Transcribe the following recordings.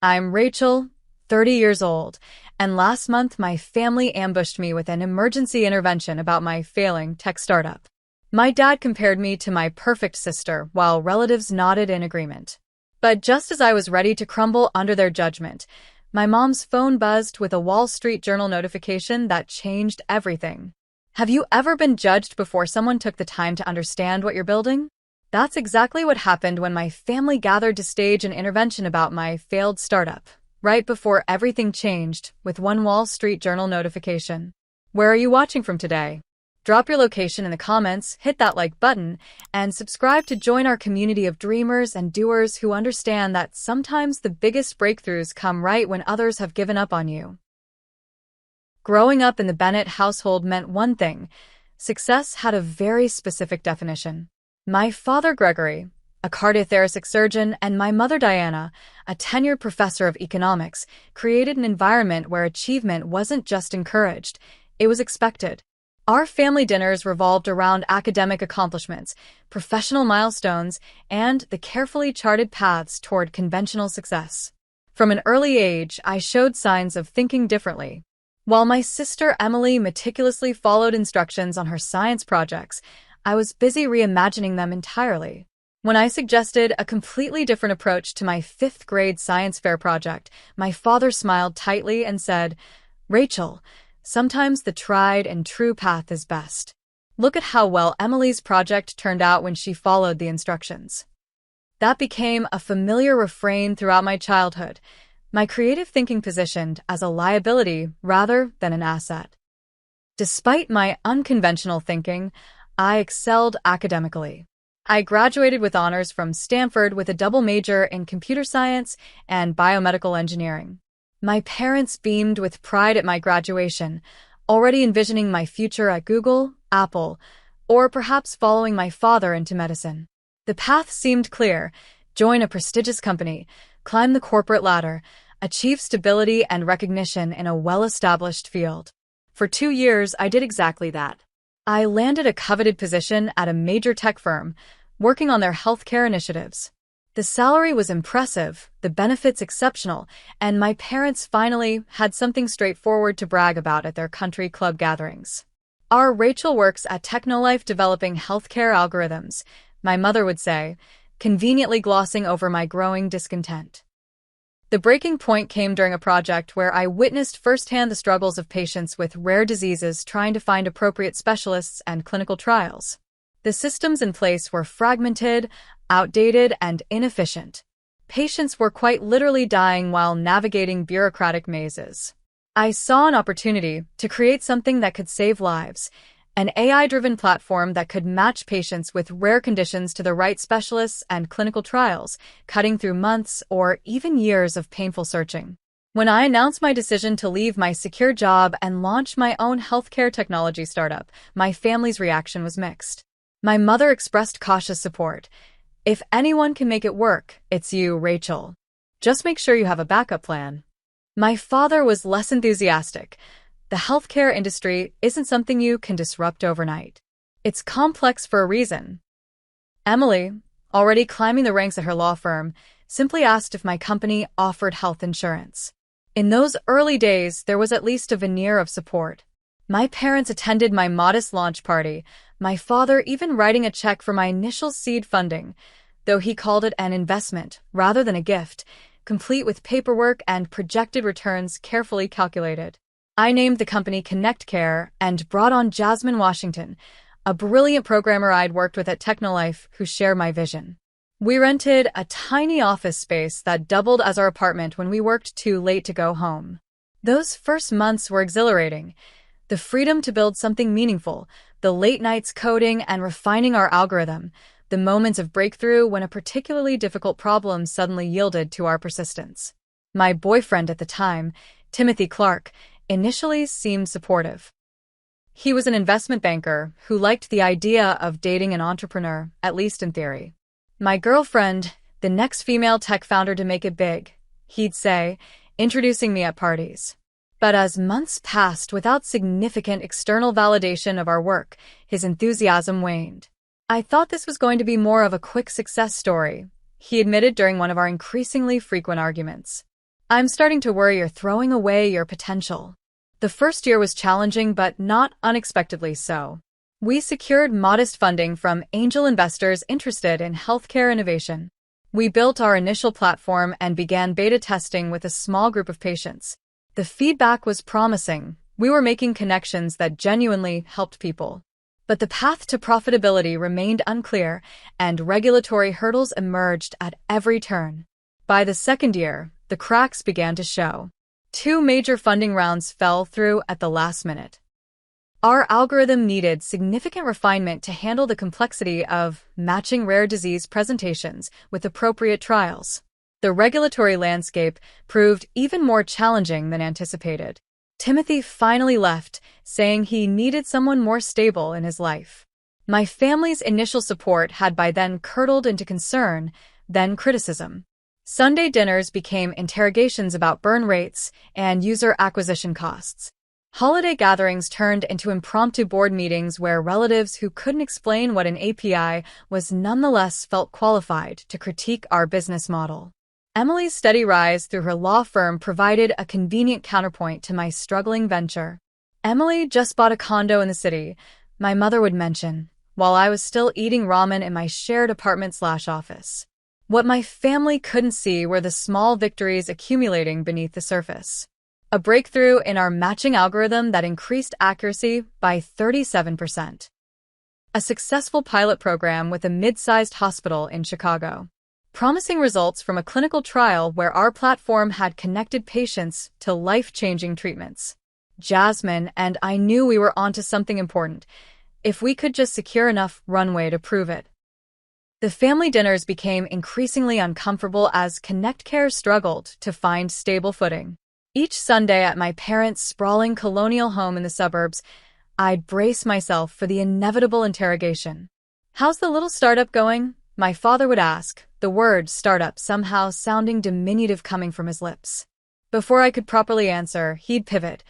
I'm Rachel, 30 years old, and last month my family ambushed me with an emergency intervention about my failing tech startup. My dad compared me to my perfect sister, while relatives nodded in agreement. But just as I was ready to crumble under their judgment, my mom's phone buzzed with a Wall Street Journal notification that changed everything. Have you ever been judged before someone took the time to understand what you're building? That's exactly what happened when my family gathered to stage an intervention about my failed startup, right before everything changed with one Wall Street Journal notification. Where are you watching from today? Drop your location in the comments, hit that like button, and subscribe to join our community of dreamers and doers who understand that sometimes the biggest breakthroughs come right when others have given up on you. Growing up in the Bennett household meant one thing: success had a very specific definition. My father, Gregory, a cardiothoracic surgeon, and my mother, Diana, a tenured professor of economics, created an environment where achievement wasn't just encouraged, it was expected. Our family dinners revolved around academic accomplishments, professional milestones, and the carefully charted paths toward conventional success. From an early age, I showed signs of thinking differently. While my sister Emily meticulously followed instructions on her science projects, I was busy reimagining them entirely. When I suggested a completely different approach to my fifth grade science fair project, my father smiled tightly and said, "Rachel, sometimes the tried and true path is best. Look at how well Emily's project turned out when she followed the instructions." That became a familiar refrain throughout my childhood, my creative thinking positioned as a liability rather than an asset. Despite my unconventional thinking, I excelled academically. I graduated with honors from Stanford with a double major in computer science and biomedical engineering. My parents beamed with pride at my graduation, already envisioning my future at Google, Apple, or perhaps following my father into medicine. The path seemed clear: join a prestigious company, climb the corporate ladder, achieve stability and recognition in a well-established field. For 2 years, I did exactly that. I landed a coveted position at a major tech firm, working on their healthcare initiatives. The salary was impressive, the benefits exceptional, and my parents finally had something straightforward to brag about at their country club gatherings. "Our Rachel works at Technolife developing healthcare algorithms," my mother would say, conveniently glossing over my growing discontent. The breaking point came during a project where I witnessed firsthand the struggles of patients with rare diseases trying to find appropriate specialists and clinical trials. The systems in place were fragmented, outdated, and inefficient. Patients were quite literally dying while navigating bureaucratic mazes. I saw an opportunity to create something that could save lives, an AI-driven platform that could match patients with rare conditions to the right specialists and clinical trials, cutting through months or even years of painful searching. When I announced my decision to leave my secure job and launch my own healthcare technology startup, my family's reaction was mixed. My mother expressed cautious support. "If anyone can make it work, it's you, Rachel. Just make sure you have a backup plan." My father was less enthusiastic. "The healthcare industry isn't something you can disrupt overnight. It's complex for a reason." Emily, already climbing the ranks at her law firm, simply asked if my company offered health insurance. In those early days, there was at least a veneer of support. My parents attended my modest launch party, my father even writing a check for my initial seed funding, though he called it an investment rather than a gift, complete with paperwork and projected returns carefully calculated. I named the company Connect Care and brought on Jasmine Washington, a brilliant programmer I'd worked with at Technolife who shared my vision. We rented a tiny office space that doubled as our apartment when we worked too late to go home. Those first months were exhilarating. The freedom to build something meaningful, the late nights coding and refining our algorithm, the moments of breakthrough when a particularly difficult problem suddenly yielded to our persistence. My boyfriend at the time, Timothy Clark, initially seemed supportive. He was an investment banker who liked the idea of dating an entrepreneur, at least in theory. "My girlfriend, the next female tech founder to make it big," he'd say, introducing me at parties. But as months passed without significant external validation of our work, his enthusiasm waned. "I thought this was going to be more of a quick success story," he admitted during one of our increasingly frequent arguments. I'm starting to worry you're throwing away your potential. The first year was challenging, but not unexpectedly so. We secured modest funding from angel investors interested in healthcare innovation. We built our initial platform and began beta testing with a small group of patients. The feedback was promising. We were making connections that genuinely helped people. But the path to profitability remained unclear, and regulatory hurdles emerged at every turn. By the second year, the cracks began to show. 2 major funding rounds fell through at the last minute. Our algorithm needed significant refinement to handle the complexity of matching rare disease presentations with appropriate trials. The regulatory landscape proved even more challenging than anticipated. Timothy finally left, saying he needed someone more stable in his life. My family's initial support had by then curdled into concern, then criticism. Sunday dinners became interrogations about burn rates and user acquisition costs. Holiday gatherings turned into impromptu board meetings where relatives who couldn't explain what an API was nonetheless felt qualified to critique our business model. Emily's steady rise through her law firm provided a convenient counterpoint to my struggling venture. Emily just bought a condo in the city, my mother would mention, while I was still eating ramen in my shared apartment/office. What my family couldn't see were the small victories accumulating beneath the surface. A breakthrough in our matching algorithm that increased accuracy by 37%. A successful pilot program with a mid-sized hospital in Chicago. Promising results from a clinical trial where our platform had connected patients to life-changing treatments. Jasmine and I knew we were onto something important, if we could just secure enough runway to prove it. The family dinners became increasingly uncomfortable as ConnectCare struggled to find stable footing. Each Sunday at my parents' sprawling colonial home in the suburbs, I'd brace myself for the inevitable interrogation. "How's the little startup going?" my father would ask, the word startup somehow sounding diminutive coming from his lips. Before I could properly answer, he'd pivot.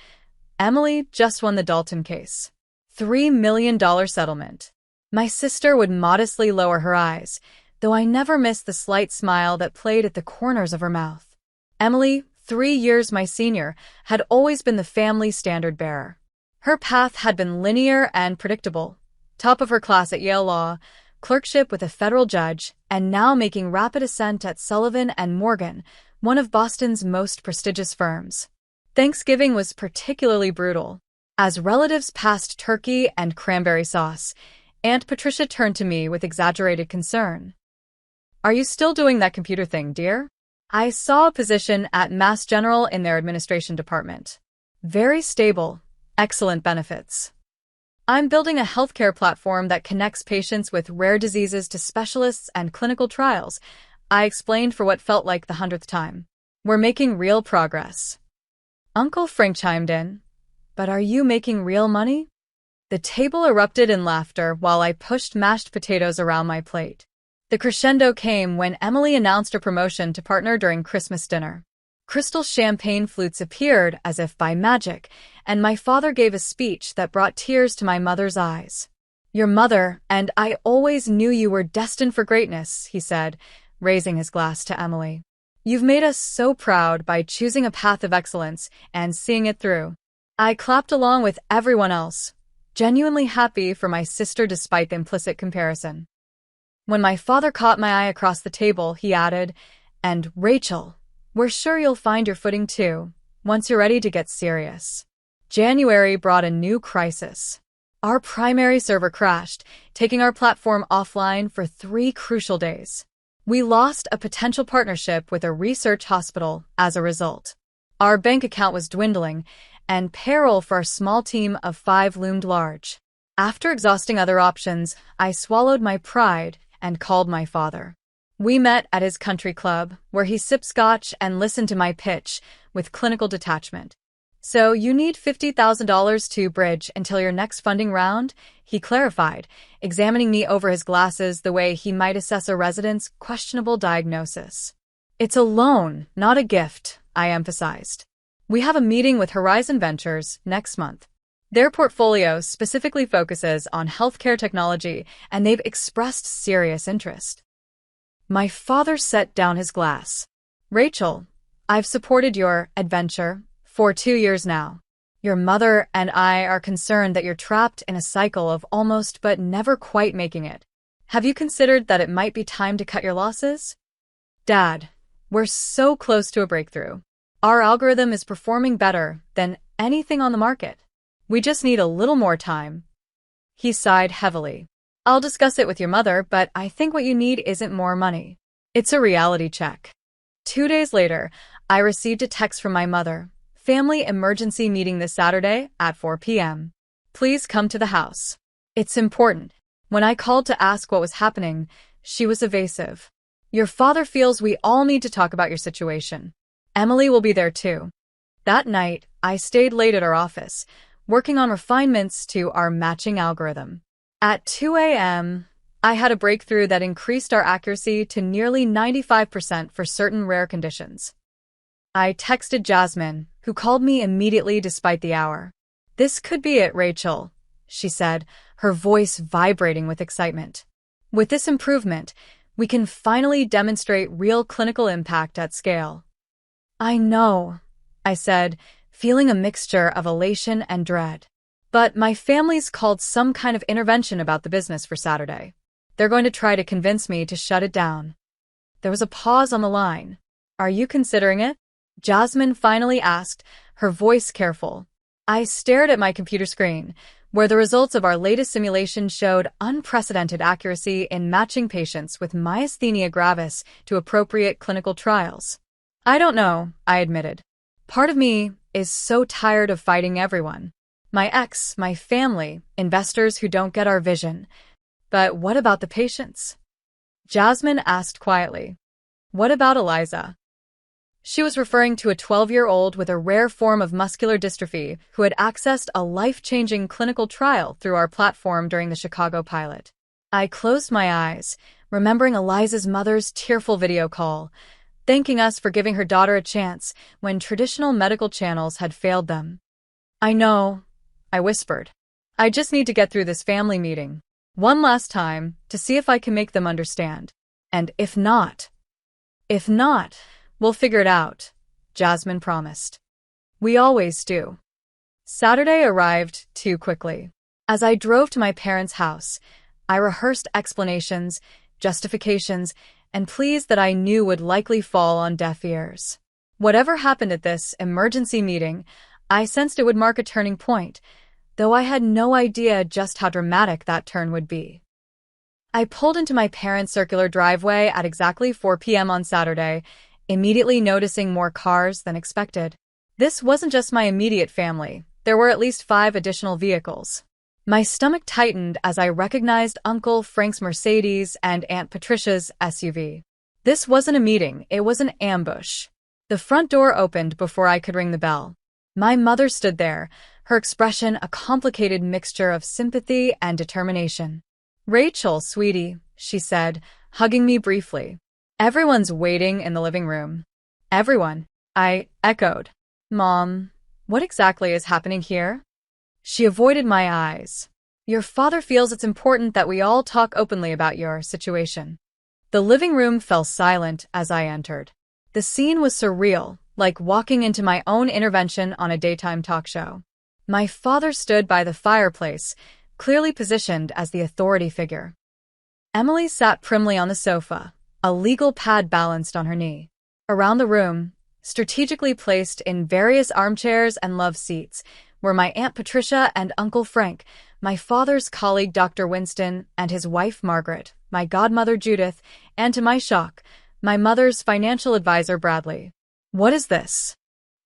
"Emily just won the Dalton case. $3 million settlement." My sister would modestly lower her eyes, though I never missed the slight smile that played at the corners of her mouth. Emily, 3 years my senior, had always been the family standard-bearer. Her path had been linear and predictable. Top of her class at Yale Law, clerkship with a federal judge, and now making rapid ascent at Sullivan and Morgan, one of Boston's most prestigious firms. Thanksgiving was particularly brutal. As relatives passed turkey and cranberry sauce, Aunt Patricia turned to me with exaggerated concern. "Are you still doing that computer thing, dear?" I saw a position at Mass General in their administration department. Very stable, excellent benefits. "I'm building a healthcare platform that connects patients with rare diseases to specialists and clinical trials," I explained for what felt like the 100th time. "We're making real progress." Uncle Frank chimed in. "But are you making real money?" The table erupted in laughter while I pushed mashed potatoes around my plate. The crescendo came when Emily announced her promotion to partner during Christmas dinner. Crystal champagne flutes appeared as if by magic, and my father gave a speech that brought tears to my mother's eyes. "Your mother and I always knew you were destined for greatness," he said, raising his glass to Emily. "You've made us so proud by choosing a path of excellence and seeing it through." I clapped along with everyone else, genuinely happy for my sister despite the implicit comparison. When my father caught my eye across the table, he added, "And Rachel, we're sure you'll find your footing too, once you're ready to get serious." January brought a new crisis. Our primary server crashed, taking our platform offline for 3 crucial days. We lost a potential partnership with a research hospital as a result. Our bank account was dwindling, and peril for our small team of 5 loomed large. After exhausting other options, I swallowed my pride and called my father. We met at his country club, where he sipped scotch and listened to my pitch with clinical detachment. "So you need $50,000 to bridge until your next funding round?" he clarified, examining me over his glasses the way he might assess a resident's questionable diagnosis. "It's a loan, not a gift," I emphasized. "We have a meeting with Horizon Ventures next month. Their portfolio specifically focuses on healthcare technology, and they've expressed serious interest." My father set down his glass. "Rachel, I've supported your adventure for 2 years now. Your mother and I are concerned that you're trapped in a cycle of almost but never quite making it. Have you considered that it might be time to cut your losses? Dad, we're so close to a breakthrough. Our algorithm is performing better than anything on the market. We just need a little more time. He sighed heavily. I'll discuss it with your mother, but I think what you need isn't more money. It's a reality check. 2 days later, I received a text from my mother. Family emergency meeting this Saturday at 4 p.m. Please come to the house. It's important. When I called to ask what was happening, she was evasive. Your father feels we all need to talk about your situation. Emily will be there too. That night, I stayed late at our office, working on refinements to our matching algorithm. At 2 a.m., I had a breakthrough that increased our accuracy to nearly 95% for certain rare conditions. I texted Jasmine, who called me immediately despite the hour. This could be it, Rachel, she said, her voice vibrating with excitement. With this improvement, we can finally demonstrate real clinical impact at scale. I know, I said, feeling a mixture of elation and dread. But my family's called some kind of intervention about the business for Saturday. They're going to try to convince me to shut it down. There was a pause on the line. Are you considering it? Jasmine finally asked, her voice careful. I stared at my computer screen, where the results of our latest simulation showed unprecedented accuracy in matching patients with myasthenia gravis to appropriate clinical trials. I don't know, I admitted. Part of me is so tired of fighting everyone. My ex, my family, investors who don't get our vision. But what about the patients? Jasmine asked quietly. What about Eliza? She was referring to a 12-year-old with a rare form of muscular dystrophy who had accessed a life-changing clinical trial through our platform during the Chicago pilot. I closed my eyes, remembering Eliza's mother's tearful video call, thanking us for giving her daughter a chance when traditional medical channels had failed them. I know, I whispered. I just need to get through this family meeting one last time to see if I can make them understand. And if not, we'll figure it out, Jasmine promised. We always do. Saturday arrived too quickly. As I drove to my parents' house, I rehearsed explanations, justifications, and pleas that I knew would likely fall on deaf ears. Whatever happened at this emergency meeting, I sensed it would mark a turning point, though I had no idea just how dramatic that turn would be. I pulled into my parents' circular driveway at exactly 4 p.m. on Saturday, immediately noticing more cars than expected. This wasn't just my immediate family. There were at least 5 additional vehicles. My stomach tightened as I recognized Uncle Frank's Mercedes and Aunt Patricia's SUV. This wasn't a meeting, it was an ambush. The front door opened before I could ring the bell. My mother stood there, her expression a complicated mixture of sympathy and determination. Rachel, sweetie, she said, hugging me briefly. Everyone's waiting in the living room. Everyone, I echoed. Mom, what exactly is happening here? She avoided my eyes. Your father feels it's important that we all talk openly about your situation. The living room fell silent as I entered. The scene was surreal, like walking into my own intervention on a daytime talk show. My father stood by the fireplace, clearly positioned as the authority figure. Emily sat primly on the sofa, a legal pad balanced on her knee. Around the room, strategically placed in various armchairs and love seats, were my Aunt Patricia and Uncle Frank, my father's colleague Dr. Winston and his wife Margaret, my godmother Judith, and to my shock, my mother's financial advisor Bradley. What is this?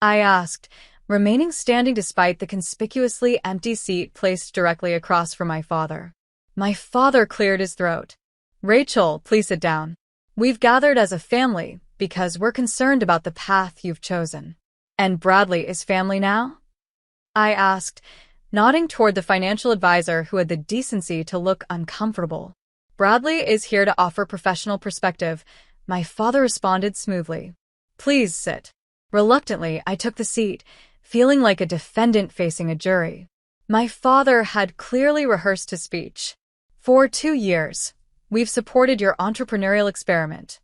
I asked, remaining standing despite the conspicuously empty seat placed directly across from my father. My father cleared his throat. Rachel, please sit down. We've gathered as a family because we're concerned about the path you've chosen. And Bradley is family now? I asked, nodding toward the financial advisor who had the decency to look uncomfortable. Bradley is here to offer professional perspective, my father responded smoothly. Please sit. Reluctantly, I took the seat, feeling like a defendant facing a jury. My father had clearly rehearsed his speech. For 2 years, we've supported your entrepreneurial experiment.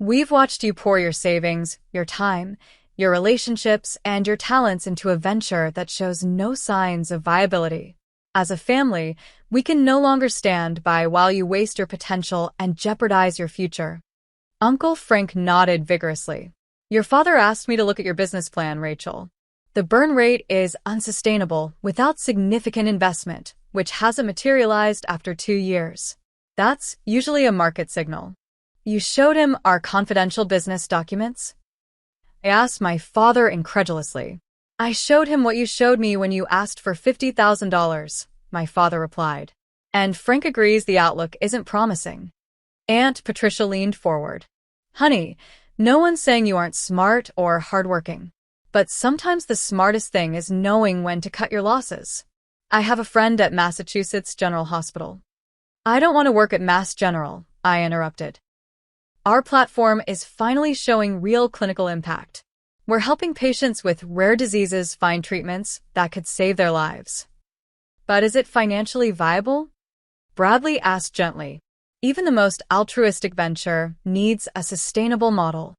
We've watched you pour your savings, your time, your relationships, and your talents into a venture that shows no signs of viability. As a family, we can no longer stand by while you waste your potential and jeopardize your future. Uncle Frank nodded vigorously. Your father asked me to look at your business plan, Rachel. The burn rate is unsustainable without significant investment, which hasn't materialized after 2 years. That's usually a market signal. You showed him our confidential business documents? I asked my father incredulously. I showed him what you showed me when you asked for $50,000, my father replied. And Frank agrees the outlook isn't promising. Aunt Patricia leaned forward. Honey, no one's saying you aren't smart or hardworking. But sometimes the smartest thing is knowing when to cut your losses. I have a friend at Massachusetts General Hospital. I don't want to work at Mass General, I interrupted. Our platform is finally showing real clinical impact. We're helping patients with rare diseases find treatments that could save their lives. But is it financially viable? Bradley asked gently. Even the most altruistic venture needs a sustainable model.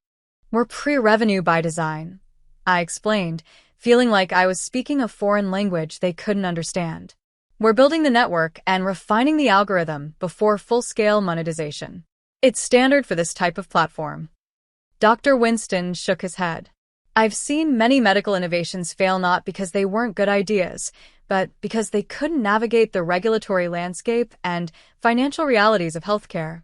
We're pre-revenue by design, I explained, feeling like I was speaking a foreign language they couldn't understand. We're building the network and refining the algorithm before full-scale monetization. It's standard for this type of platform. Dr. Winston shook his head. I've seen many medical innovations fail not because they weren't good ideas, but because they couldn't navigate the regulatory landscape and financial realities of healthcare.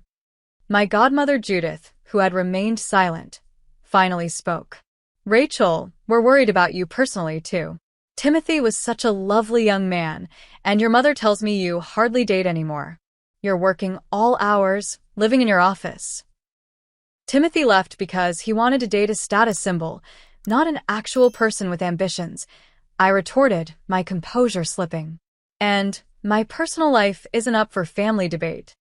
My godmother Judith, who had remained silent, finally spoke. Rachel, we're worried about you personally, too. Timothy was such a lovely young man, and your mother tells me you hardly date anymore. You're working all hours, living in your office. Timothy left because he wanted to date a status symbol, not an actual person with ambitions, I retorted, my composure slipping. And my personal life isn't up for family debate.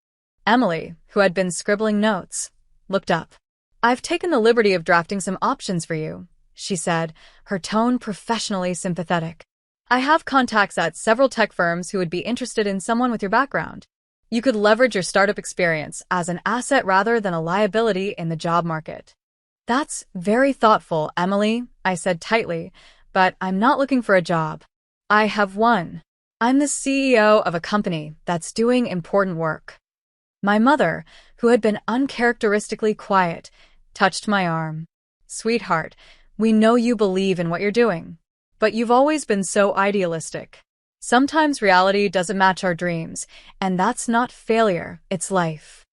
Emily, who had been scribbling notes, looked up. I've taken the liberty of drafting some options for you, she said, her tone professionally sympathetic. I have contacts at several tech firms who would be interested in someone with your background. You could leverage your startup experience as an asset rather than a liability in the job market. That's very thoughtful, Emily, I said tightly, but I'm not looking for a job. I have one. I'm the CEO of a company that's doing important work. My mother, who had been uncharacteristically quiet, touched my arm. Sweetheart, we know you believe in what you're doing, but you've always been so idealistic. Sometimes reality doesn't match our dreams, and that's not failure, it's life.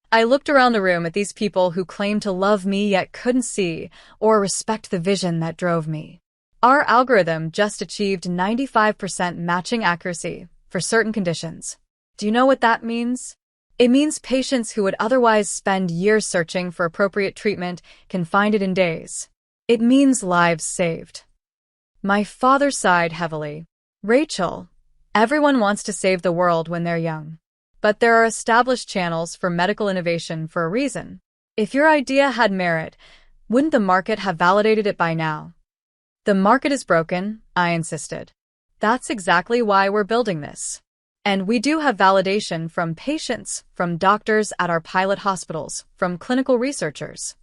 I looked around the room at these people who claimed to love me yet couldn't see or respect the vision that drove me. Our algorithm just achieved 95% matching accuracy for certain conditions. Do you know what that means? It means patients who would otherwise spend years searching for appropriate treatment can find it in days. It means lives saved. My father sighed heavily. Rachel, everyone wants to save the world when they're young. But there are established channels for medical innovation for a reason. If your idea had merit, wouldn't the market have validated it by now? The market is broken, I insisted. That's exactly why we're building this. And we do have validation from patients, from doctors at our pilot hospitals, from clinical researchers.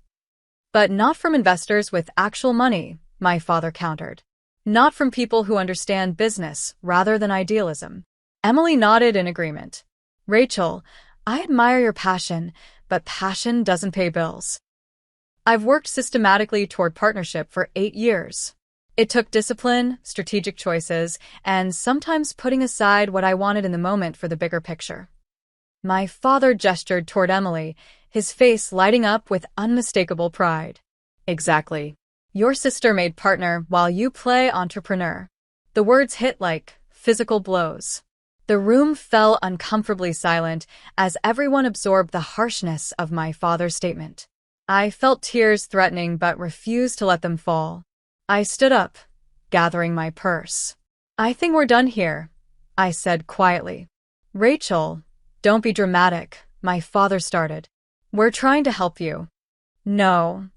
But not from investors with actual money, my father countered. Not from people who understand business rather than idealism. Emily nodded in agreement. Rachel, I admire your passion, but passion doesn't pay bills. I've worked systematically toward partnership for 8 years. It took discipline, strategic choices, and sometimes putting aside what I wanted in the moment for the bigger picture. My father gestured toward Emily, his face lighting up with unmistakable pride. Exactly. Your sister made partner while you play entrepreneur. The words hit like physical blows. The room fell uncomfortably silent as everyone absorbed the harshness of my father's statement. I felt tears threatening but refused to let them fall. I stood up, gathering my purse. I think we're done here, I said quietly. Rachel, don't be dramatic, my father started. We're trying to help you. No,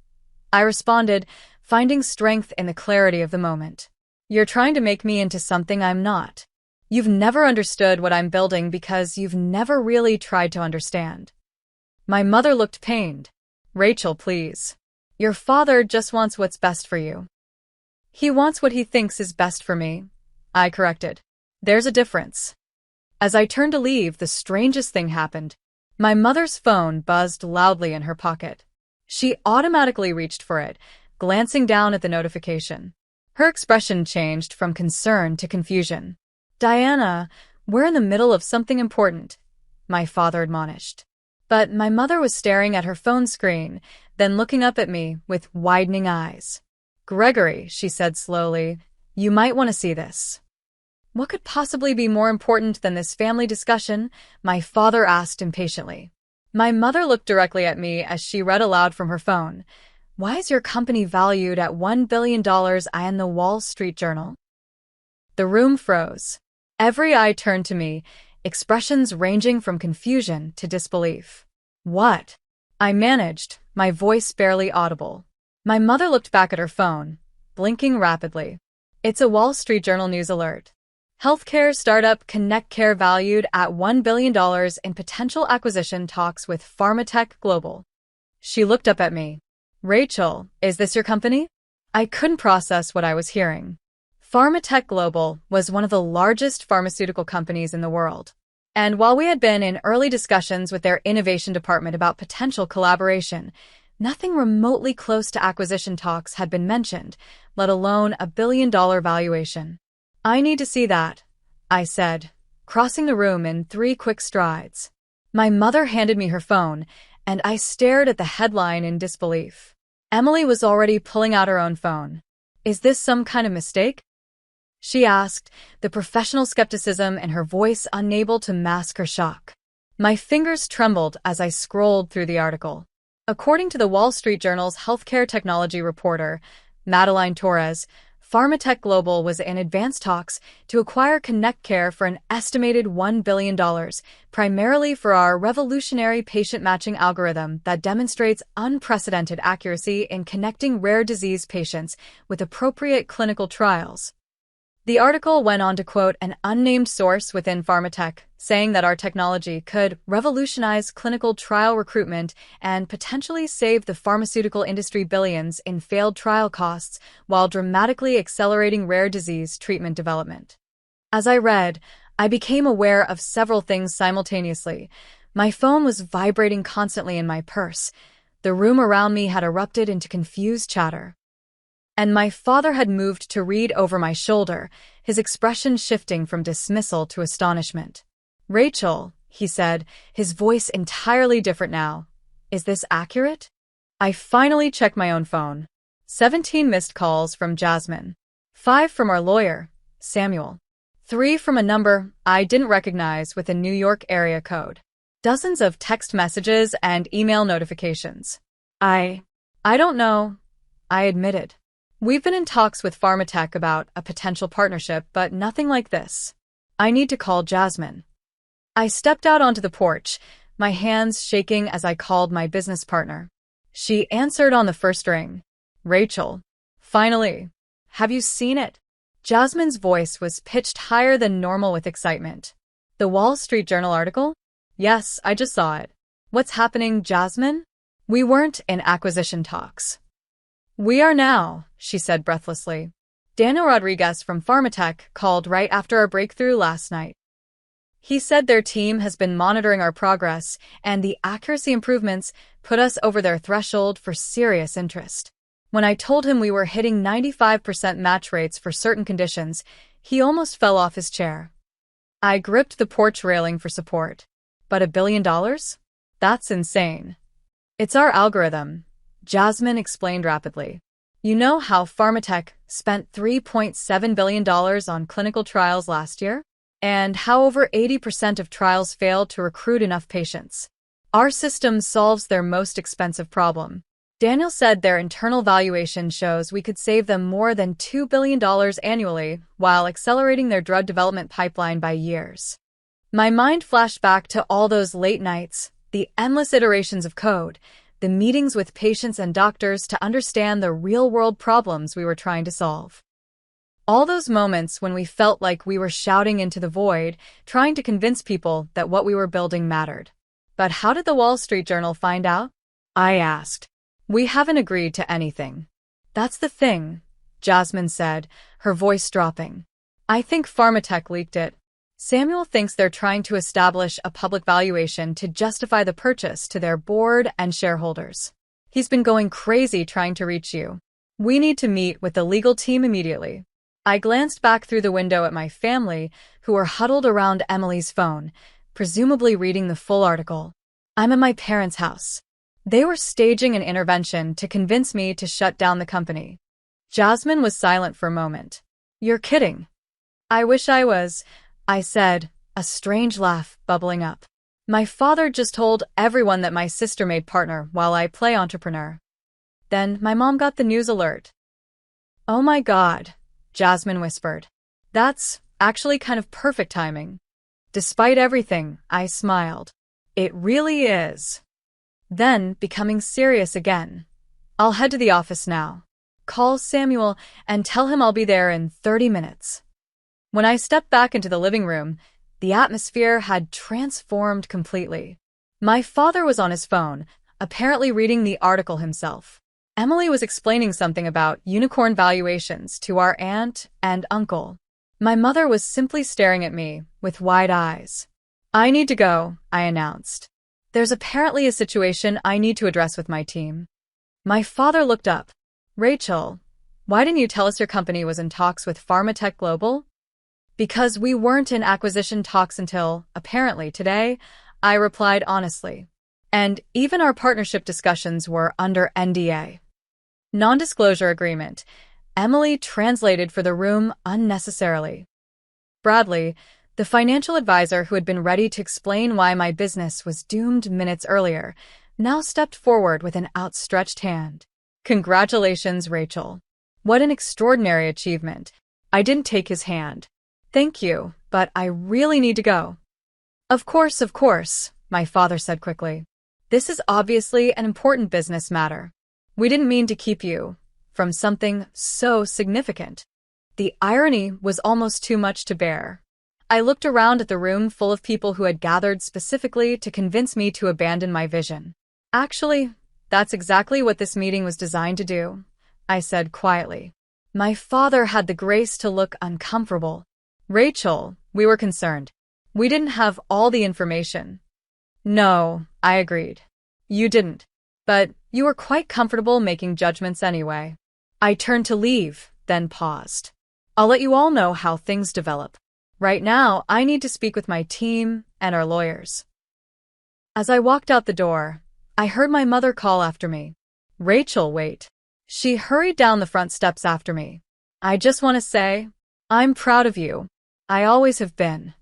I responded, finding strength in the clarity of the moment. You're trying to make me into something I'm not. You've never understood what I'm building because you've never really tried to understand. My mother looked pained. Rachel, please. Your father just wants what's best for you. He wants what he thinks is best for me, I corrected. There's a difference. As I turned to leave, the strangest thing happened. My mother's phone buzzed loudly in her pocket. She automatically reached for it, glancing down at the notification. Her expression changed from concern to confusion. Diana, we're in the middle of something important, my father admonished. But my mother was staring at her phone screen, then looking up at me with widening eyes. Gregory, she said slowly, you might want to see this. What could possibly be more important than this family discussion? My father asked impatiently. My mother looked directly at me as she read aloud from her phone. Why is your company valued at $1 billion in the Wall Street Journal? The room froze. Every eye turned to me, expressions ranging from confusion to disbelief. What? I managed, my voice barely audible. My mother looked back at her phone, blinking rapidly. It's a Wall Street Journal news alert. Healthcare startup ConnectCare valued at $1 billion in potential acquisition talks with Pharmatech Global. She looked up at me. Rachel, is this your company? I couldn't process what I was hearing. Pharmatech Global was one of the largest pharmaceutical companies in the world. And while we had been in early discussions with their innovation department about potential collaboration, nothing remotely close to acquisition talks had been mentioned, let alone a $1 billion valuation. I need to see that, I said, crossing the room in 3 quick strides. My mother handed me her phone, and I stared at the headline in disbelief. Emily was already pulling out her own phone. Is this some kind of mistake? She asked, the professional skepticism in her voice unable to mask her shock. My fingers trembled as I scrolled through the article. According to the Wall Street Journal's healthcare technology reporter, Madeline Torres, Pharmatech Global was in advanced talks to acquire ConnectCare for an estimated $1 billion, primarily for our revolutionary patient matching algorithm that demonstrates unprecedented accuracy in connecting rare disease patients with appropriate clinical trials. The article went on to quote an unnamed source within Pharmatech, saying that our technology could revolutionize clinical trial recruitment and potentially save the pharmaceutical industry billions in failed trial costs while dramatically accelerating rare disease treatment development. As I read, I became aware of several things simultaneously. My phone was vibrating constantly in my purse. The room around me had erupted into confused chatter. And my father had moved to read over my shoulder, his expression shifting from dismissal to astonishment. Rachel, he said, his voice entirely different now. Is this accurate? I finally checked my own phone. 17 missed calls from Jasmine. 5 from our lawyer, Samuel. 3 from a number I didn't recognize with a New York area code. Dozens of text messages and email notifications. I don't know, I admitted. We've been in talks with Pharmatech about a potential partnership, but nothing like this. I need to call Jasmine. I stepped out onto the porch, my hands shaking as I called my business partner. She answered on the first ring. Rachel. Finally. Have you seen it? Jasmine's voice was pitched higher than normal with excitement. The Wall Street Journal article? Yes, I just saw it. What's happening, Jasmine? We weren't in acquisition talks. We are now, she said breathlessly. Daniel Rodriguez from Pharmatech called right after our breakthrough last night. He said their team has been monitoring our progress, and the accuracy improvements put us over their threshold for serious interest. When I told him we were hitting 95% match rates for certain conditions, he almost fell off his chair. I gripped the porch railing for support. But $1 billion? That's insane. It's our algorithm, Jasmine explained rapidly. You know how Pharmatech spent $3.7 billion on clinical trials last year? And how over 80% of trials failed to recruit enough patients. Our system solves their most expensive problem. Daniel said their internal valuation shows we could save them more than $2 billion annually while accelerating their drug development pipeline by years. My mind flashed back to all those late nights, the endless iterations of code, the meetings with patients and doctors to understand the real-world problems we were trying to solve. All those moments when we felt like we were shouting into the void, trying to convince people that what we were building mattered. But how did the Wall Street Journal find out? I asked. We haven't agreed to anything. That's the thing, Jasmine said, her voice dropping. I think Pharmatech leaked it. Samuel thinks they're trying to establish a public valuation to justify the purchase to their board and shareholders. He's been going crazy trying to reach you. We need to meet with the legal team immediately. I glanced back through the window at my family, who were huddled around Emily's phone, presumably reading the full article. I'm at my parents' house. They were staging an intervention to convince me to shut down the company. Jasmine was silent for a moment. You're kidding. I wish I was, I said, a strange laugh bubbling up. My father just told everyone that my sister made partner while I play entrepreneur. Then my mom got the news alert. Oh my God, Jasmine whispered. That's actually kind of perfect timing. Despite everything, I smiled. It really is. Then, becoming serious again. I'll head to the office now. Call Samuel and tell him I'll be there in 30 minutes. When I stepped back into the living room, the atmosphere had transformed completely. My father was on his phone, apparently reading the article himself. Emily was explaining something about unicorn valuations to our aunt and uncle. My mother was simply staring at me with wide eyes. I need to go, I announced. There's apparently a situation I need to address with my team. My father looked up. Rachel, why didn't you tell us your company was in talks with Pharmatech Global? Because we weren't in acquisition talks until, apparently, today, I replied honestly. And even our partnership discussions were under NDA. Non-disclosure agreement. Emily translated for the room unnecessarily. Bradley, the financial advisor who had been ready to explain why my business was doomed minutes earlier, now stepped forward with an outstretched hand. Congratulations, Rachel. What an extraordinary achievement. I didn't take his hand. Thank you, but I really need to go. Of course, my father said quickly. This is obviously an important business matter. We didn't mean to keep you from something so significant. The irony was almost too much to bear. I looked around at the room full of people who had gathered specifically to convince me to abandon my vision. Actually, that's exactly what this meeting was designed to do, I said quietly. My father had the grace to look uncomfortable. Rachel, we were concerned. We didn't have all the information. No, I agreed. You didn't. But you were quite comfortable making judgments anyway. I turned to leave, then paused. I'll let you all know how things develop. Right now, I need to speak with my team and our lawyers. As I walked out the door, I heard my mother call after me. Rachel, wait. She hurried down the front steps after me. I just want to say, I'm proud of you. I always have been.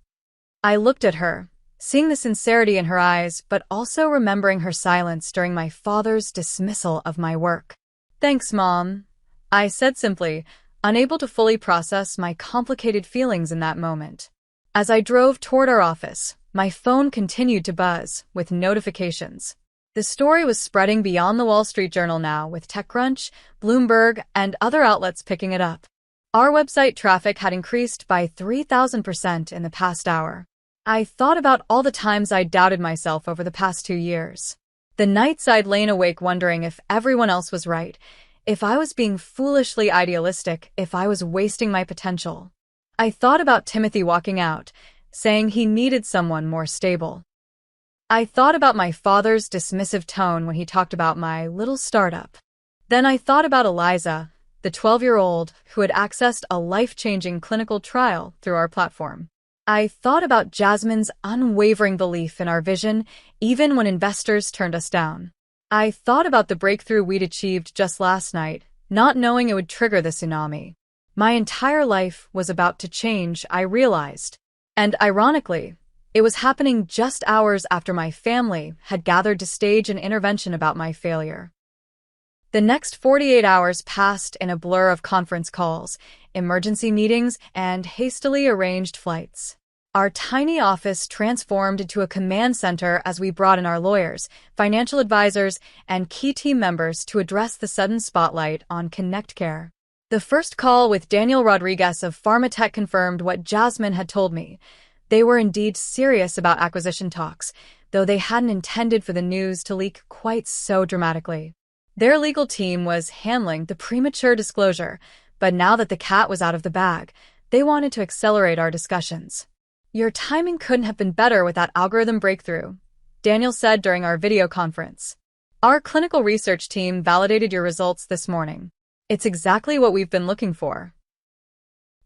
I looked at her, seeing the sincerity in her eyes, but also remembering her silence during my father's dismissal of my work. Thanks, Mom, I said simply, unable to fully process my complicated feelings in that moment. As I drove toward our office, my phone continued to buzz with notifications. The story was spreading beyond the Wall Street Journal now, with TechCrunch, Bloomberg, and other outlets picking it up. Our website traffic had increased by 3,000% in the past hour. I thought about all the times I'd doubted myself over the past 2 years. The nights I'd lain awake wondering if everyone else was right, if I was being foolishly idealistic, if I was wasting my potential. I thought about Timothy walking out, saying he needed someone more stable. I thought about my father's dismissive tone when he talked about my little startup. Then I thought about Eliza, the 12-year-old who had accessed a life-changing clinical trial through our platform. I thought about Jasmine's unwavering belief in our vision, even when investors turned us down. I thought about the breakthrough we'd achieved just last night, not knowing it would trigger the tsunami. My entire life was about to change, I realized. And ironically, it was happening just hours after my family had gathered to stage an intervention about my failure. The next 48 hours passed in a blur of conference calls, emergency meetings, and hastily arranged flights. Our tiny office transformed into a command center as we brought in our lawyers, financial advisors, and key team members to address the sudden spotlight on ConnectCare. The first call with Daniel Rodriguez of Pharmatech confirmed what Jasmine had told me. They were indeed serious about acquisition talks, though they hadn't intended for the news to leak quite so dramatically. Their legal team was handling the premature disclosure, but now that the cat was out of the bag, they wanted to accelerate our discussions. "Your timing couldn't have been better with that algorithm breakthrough," Daniel said during our video conference. "Our clinical research team validated your results this morning. It's exactly what we've been looking for."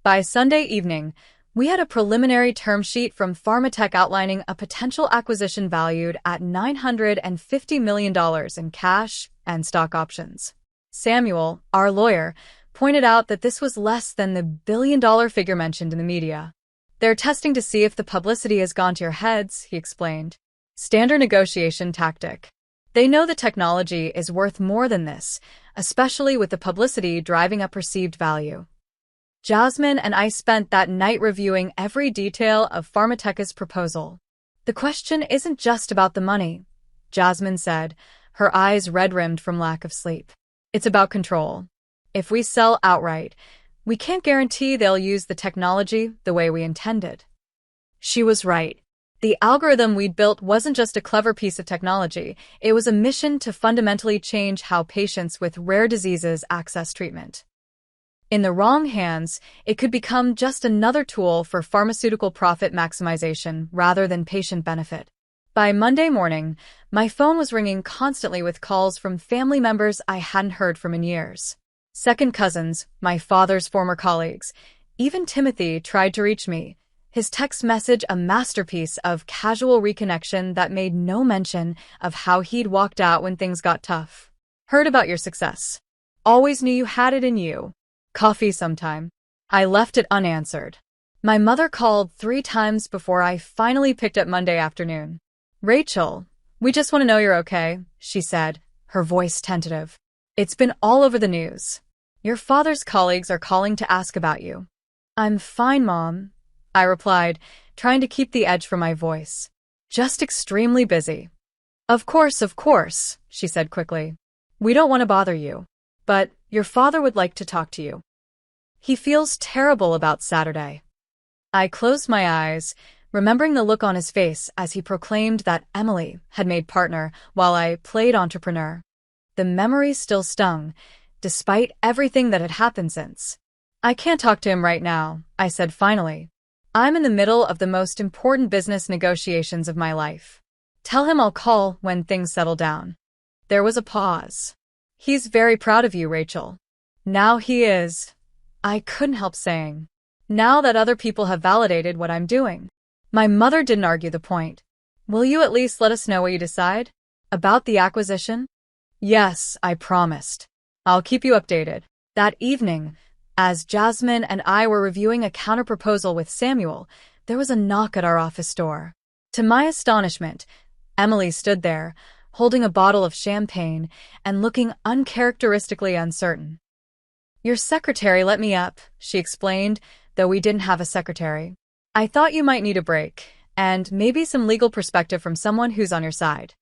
By Sunday evening, we had a preliminary term sheet from Pharmatech outlining a potential acquisition valued at $950 million in cash and stock options. Samuel, our lawyer, pointed out that this was less than the billion-dollar figure mentioned in the media. "They're testing to see if the publicity has gone to your heads," he explained. "Standard negotiation tactic. They know the technology is worth more than this, especially with the publicity driving up perceived value." Jasmine and I spent that night reviewing every detail of Pharmatech's proposal. "The question isn't just about the money," Jasmine said, her eyes red-rimmed from lack of sleep. "It's about control. If we sell outright, we can't guarantee they'll use the technology the way we intended." She was right. The algorithm we'd built wasn't just a clever piece of technology, it was a mission to fundamentally change how patients with rare diseases access treatment. In the wrong hands, it could become just another tool for pharmaceutical profit maximization rather than patient benefit. By Monday morning, my phone was ringing constantly with calls from family members I hadn't heard from in years. Second cousins, my father's former colleagues. Even Timothy tried to reach me, his text message a masterpiece of casual reconnection that made no mention of how he'd walked out when things got tough. "Heard about your success. Always knew you had it in you. Coffee sometime." I left it unanswered. My mother called 3 times before I finally picked up Monday afternoon. "Rachel, we just want to know you're okay," she said, her voice tentative. "It's been all over the news. Your father's colleagues are calling to ask about you." "I'm fine, Mom," I replied, trying to keep the edge from my voice. "Just extremely busy." Of course," she said quickly. "We don't want to bother you. But your father would like to talk to you. He feels terrible about Saturday." I closed my eyes, remembering the look on his face as he proclaimed that Emily had made partner while I played entrepreneur. The memory still stung, despite everything that had happened since. "I can't talk to him right now," I said finally. "I'm in the middle of the most important business negotiations of my life. Tell him I'll call when things settle down." There was a pause. "He's very proud of you, Rachel." "Now he is," I couldn't help saying. "Now that other people have validated what I'm doing." My mother didn't argue the point. "Will you at least let us know what you decide? About the acquisition?" "Yes," I promised. "I'll keep you updated." That evening, as Jasmine and I were reviewing a counterproposal with Samuel, there was a knock at our office door. To my astonishment, Emily stood there, holding a bottle of champagne and looking uncharacteristically uncertain. "Your secretary let me up," she explained, though we didn't have a secretary. "I thought you might need a break, and maybe some legal perspective from someone who's on your side."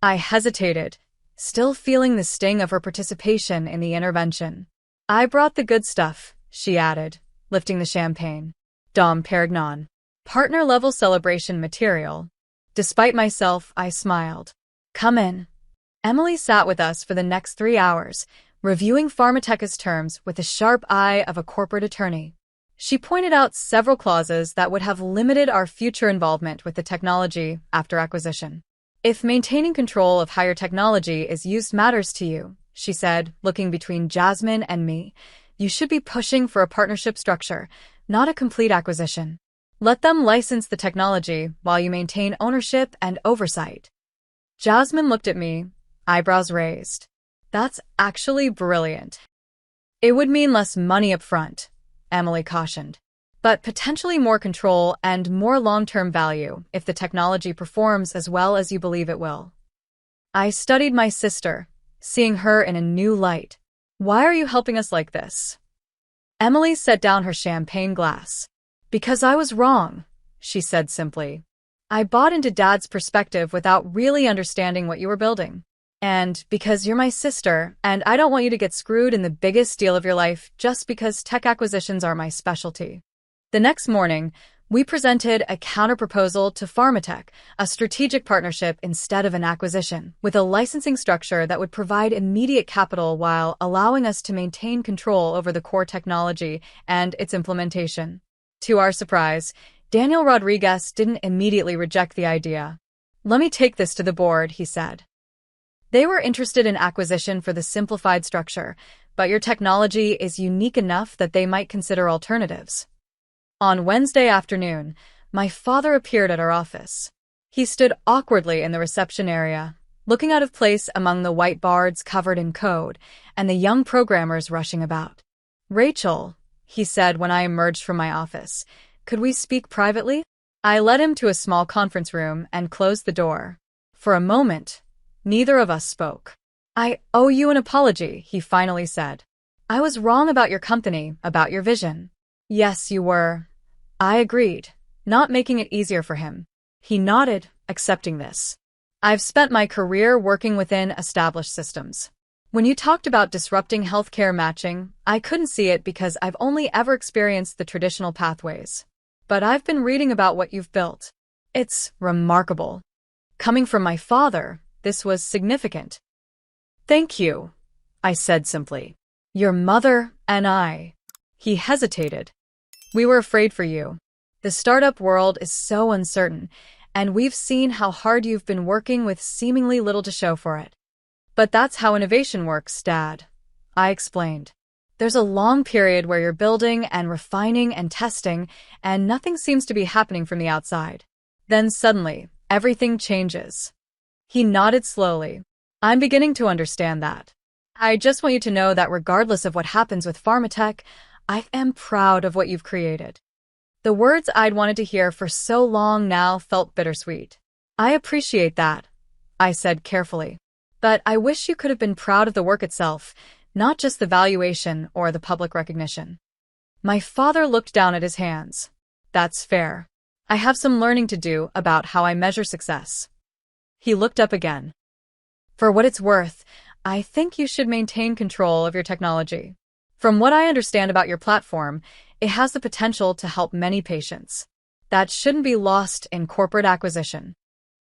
I hesitated, still feeling the sting of her participation in the intervention. "I brought the good stuff," she added, lifting the champagne. "Dom Perignon. Partner-level celebration material." Despite myself, I smiled. "Come in." Emily sat with us for the next 3 hours, reviewing Pharmatech's terms with the sharp eye of a corporate attorney. She pointed out several clauses that would have limited our future involvement with the technology after acquisition. "If maintaining control of higher technology is used matters to you," she said, looking between Jasmine and me, "you should be pushing for a partnership structure, not a complete acquisition. Let them license the technology while you maintain ownership and oversight." Jasmine looked at me, eyebrows raised. "That's actually brilliant." "It would mean less money up front," Emily cautioned, "but potentially more control and more long-term value if the technology performs as well as you believe it will." I studied my sister, seeing her in a new light. "Why are you helping us like this?" Emily set down her champagne glass. "Because I was wrong," she said simply. "I bought into Dad's perspective without really understanding what you were building. And because you're my sister, and I don't want you to get screwed in the biggest deal of your life just because tech acquisitions are my specialty." The next morning, We presented a counterproposal to Pharmatech, a strategic partnership instead of an acquisition, with a licensing structure that would provide immediate capital while allowing us to maintain control over the core technology and its implementation. To our surprise, Daniel Rodriguez didn't immediately reject the idea. "Let me take this to the board," he said. They were interested in acquisition for the simplified structure, but your technology is unique enough that they might consider alternatives. On Wednesday afternoon, my father appeared at our office. He stood awkwardly in the reception area, looking out of place among the whiteboards covered in code and the young programmers rushing about. "Rachel," he said when I emerged from my office, "could we speak privately?" I led him to a small conference room and closed the door. For a moment, neither of us spoke. "I owe you an apology," he finally said. "I was wrong about your company, about your vision." "Yes, you were." I agreed, not making it easier for him. He nodded, accepting this. "I've spent my career working within established systems. When you talked about disrupting healthcare matching, I couldn't see it because I've only ever experienced the traditional pathways. But I've been reading about what you've built. It's remarkable. Coming from my father, this was significant." "Thank you," I said simply. "Your mother and I." He hesitated. "We were afraid for you. The startup world is so uncertain, and we've seen how hard you've been working with seemingly little to show for it." "But that's how innovation works, Dad," I explained. "There's a long period where you're building and refining and testing, and nothing seems to be happening from the outside. Then suddenly, everything changes." He nodded slowly. "I'm beginning to understand that. I just want you to know that regardless of what happens with Pharmatech, I am proud of what you've created." The words I'd wanted to hear for so long now felt bittersweet. "I appreciate that," I said carefully. "But I wish you could have been proud of the work itself, not just the valuation or the public recognition." My father looked down at his hands. "That's fair. I have some learning to do about how I measure success." He looked up again. "For what it's worth, I think you should maintain control of your technology. From what I understand about your platform, it has the potential to help many patients. That shouldn't be lost in corporate acquisition."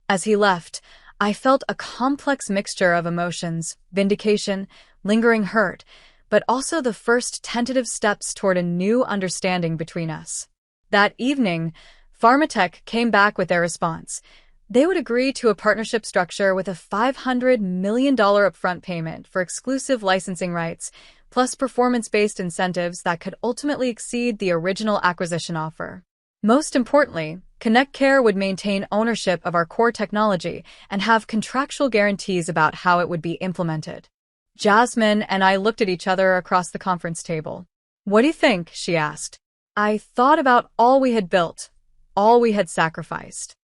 As he left, I felt a complex mixture of emotions, vindication, lingering hurt, but also the first tentative steps toward a new understanding between us. That evening, Pharmatech came back with their response. They would agree to a partnership structure with a $500 million upfront payment for exclusive licensing rights, plus performance-based incentives that could ultimately exceed the original acquisition offer. Most importantly, ConnectCare would maintain ownership of our core technology and have contractual guarantees about how it would be implemented. Jasmine and I looked at each other across the conference table. "What do you think?" she asked. I thought about all we had built, all we had sacrificed.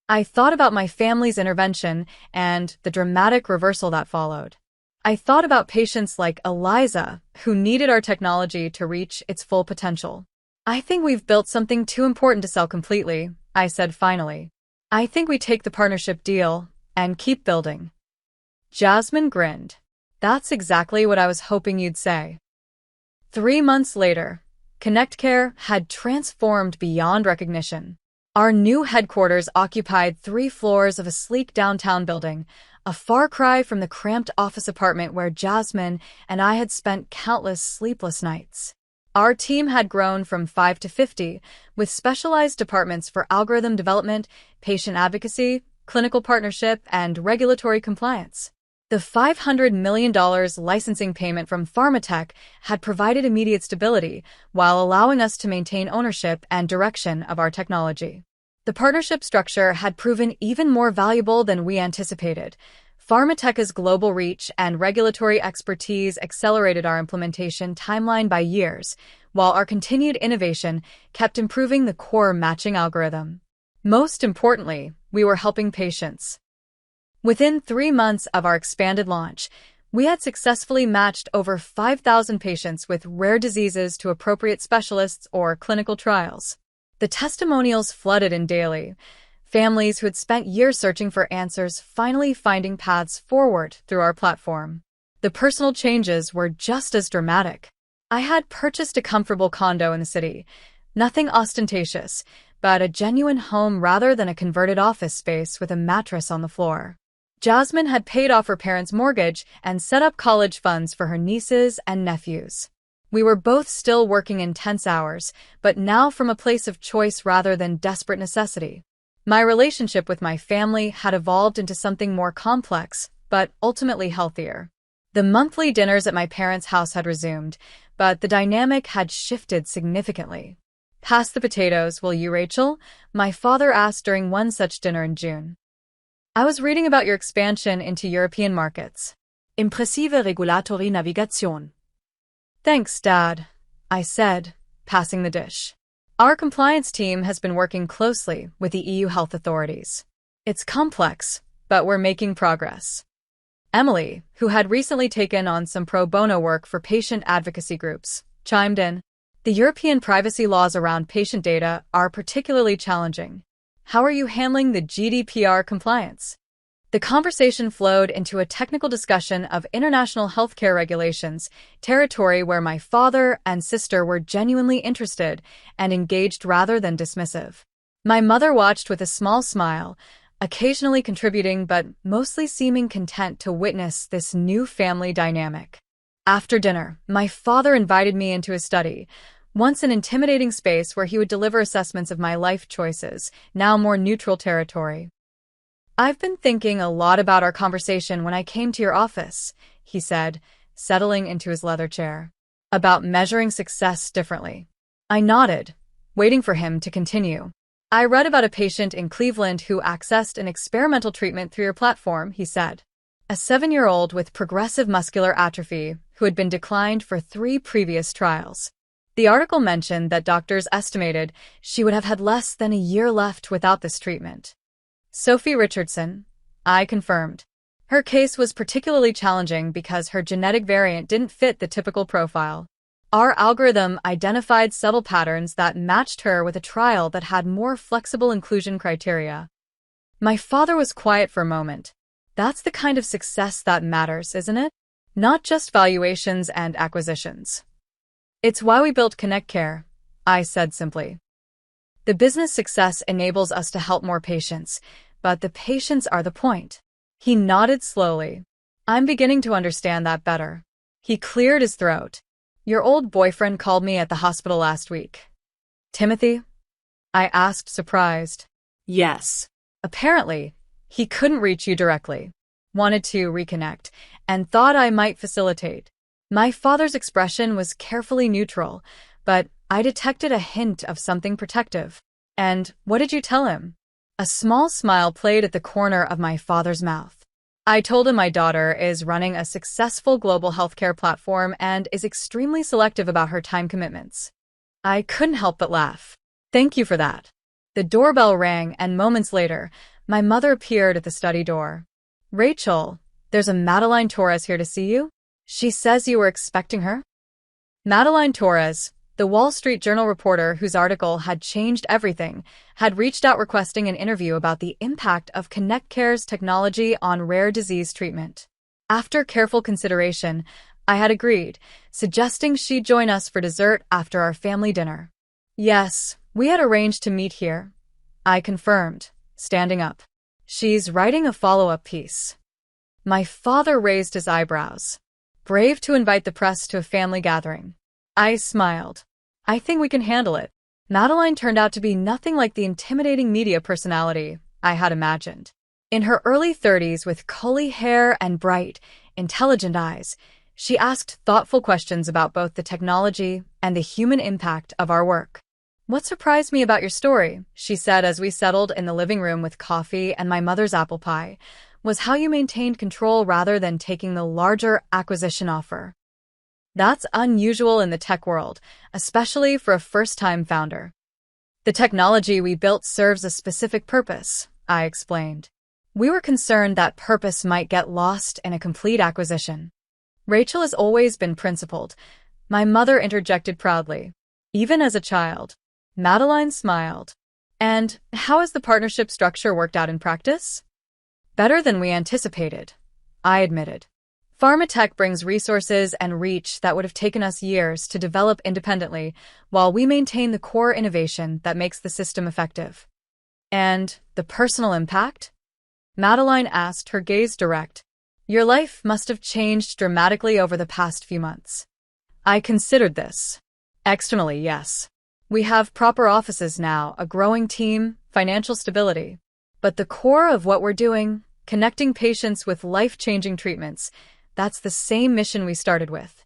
I thought about my family's intervention and the dramatic reversal that followed. I thought about patients like Eliza, who needed our technology to reach its full potential. "I think we've built something too important to sell completely," I said finally. "I think we take the partnership deal and keep building." Jasmine grinned. "That's exactly what I was hoping you'd say." 3 months later, ConnectCare had transformed beyond recognition. Our new headquarters occupied 3 floors of a sleek downtown building, a far cry from the cramped office apartment where Jasmine and I had spent countless sleepless nights. Our team had grown from 5 to 50, with specialized departments for algorithm development, patient advocacy, clinical partnership, and regulatory compliance. The $500 million licensing payment from Pharmatech had provided immediate stability while allowing us to maintain ownership and direction of our technology. The partnership structure had proven even more valuable than we anticipated. Pharmatech's global reach and regulatory expertise accelerated our implementation timeline by years, while our continued innovation kept improving the core matching algorithm. Most importantly, we were helping patients. Within 3 months of our expanded launch, we had successfully matched over 5,000 patients with rare diseases to appropriate specialists or clinical trials. The testimonials flooded in daily. Families who had spent years searching for answers finally finding paths forward through our platform. The personal changes were just as dramatic. I had purchased a comfortable condo in the city. Nothing ostentatious, but a genuine home rather than a converted office space with a mattress on the floor. Jasmine had paid off her parents' mortgage and set up college funds for her nieces and nephews. We were both still working intense hours, but now from a place of choice rather than desperate necessity. My relationship with my family had evolved into something more complex, but ultimately healthier. The monthly dinners at my parents' house had resumed, but the dynamic had shifted significantly. "Pass the potatoes, will you, Rachel?" my father asked during one such dinner in June. "I was reading about your expansion into European markets." Impressive regulatory navigation. "Thanks, Dad," I said, passing the dish. "Our compliance team has been working closely with the EU health authorities. It's complex, but we're making progress." Emily, who had recently taken on some pro bono work for patient advocacy groups, chimed in. "The European privacy laws around patient data are particularly challenging. How are you handling the GDPR compliance?" The conversation flowed into a technical discussion of international healthcare regulations, territory where my father and sister were genuinely interested and engaged rather than dismissive. My mother watched with a small smile, occasionally contributing but mostly seeming content to witness this new family dynamic. After dinner, my father invited me into his study, once an intimidating space where he would deliver assessments of my life choices, now more neutral territory. "I've been thinking a lot about our conversation when I came to your office," he said, settling into his leather chair. "About measuring success differently." I nodded, waiting for him to continue. "I read about a patient in Cleveland who accessed an experimental treatment through your platform," he said. "A 7-year-old with progressive muscular atrophy who had been declined for 3 previous trials. The article mentioned that doctors estimated she would have had less than a year left without this treatment." "Sophie Richardson," I confirmed. "Her case was particularly challenging because her genetic variant didn't fit the typical profile. Our algorithm identified subtle patterns that matched her with a trial that had more flexible inclusion criteria." My father was quiet for a moment. "That's the kind of success that matters, isn't it? Not just valuations and acquisitions." "It's why we built Connect Care," I said simply. "The business success enables us to help more patients, but the patients are the point." He nodded slowly. "I'm beginning to understand that better." He cleared his throat. "Your old boyfriend called me at the hospital last week." "Timothy?" I asked, surprised. Yes. "Apparently, he couldn't reach you directly, wanted to reconnect, and thought I might facilitate." My father's expression was carefully neutral, but I detected a hint of something protective. "And what did you tell him?" A small smile played at the corner of my father's mouth. "I told him my daughter is running a successful global healthcare platform and is extremely selective about her time commitments." I couldn't help but laugh. "Thank you for that." The doorbell rang, and moments later, my mother appeared at the study door. "Rachel, there's a Madeline Torres here to see you. She says you were expecting her." Madeline Torres, the Wall Street Journal reporter whose article had changed everything, had reached out requesting an interview about the impact of Connect Care's technology on rare disease treatment. After careful consideration, I had agreed, suggesting she join us for dessert after our family dinner. "Yes, we had arranged to meet here," I confirmed, standing up. "She's writing a follow-up piece." My father raised his eyebrows. "Brave to invite the press to a family gathering." I smiled. "I think we can handle it." Madeline turned out to be nothing like the intimidating media personality I had imagined. In her early 30s, with curly hair and bright, intelligent eyes, she asked thoughtful questions about both the technology and the human impact of our work. "What surprised me about your story," she said as we settled in the living room with coffee and my mother's apple pie, "was how you maintained control rather than taking the larger acquisition offer. That's unusual in the tech world, especially for a first-time founder." "The technology we built serves a specific purpose," I explained. "We were concerned that purpose might get lost in a complete acquisition." "Rachel has always been principled," my mother interjected proudly. "Even as a child." Madeline smiled. "And how has the partnership structure worked out in practice?" "Better than we anticipated," I admitted. Pharmatech brings resources and reach that would have taken us years to develop independently, while we maintain the core innovation that makes the system effective. And the personal impact? Madeline asked, her gaze direct. Your life must have changed dramatically over the past few months. I considered this. Externally, yes. We have proper offices now, a growing team, financial stability. But the core of what we're doing, connecting patients with life-changing treatments, that's the same mission we started with.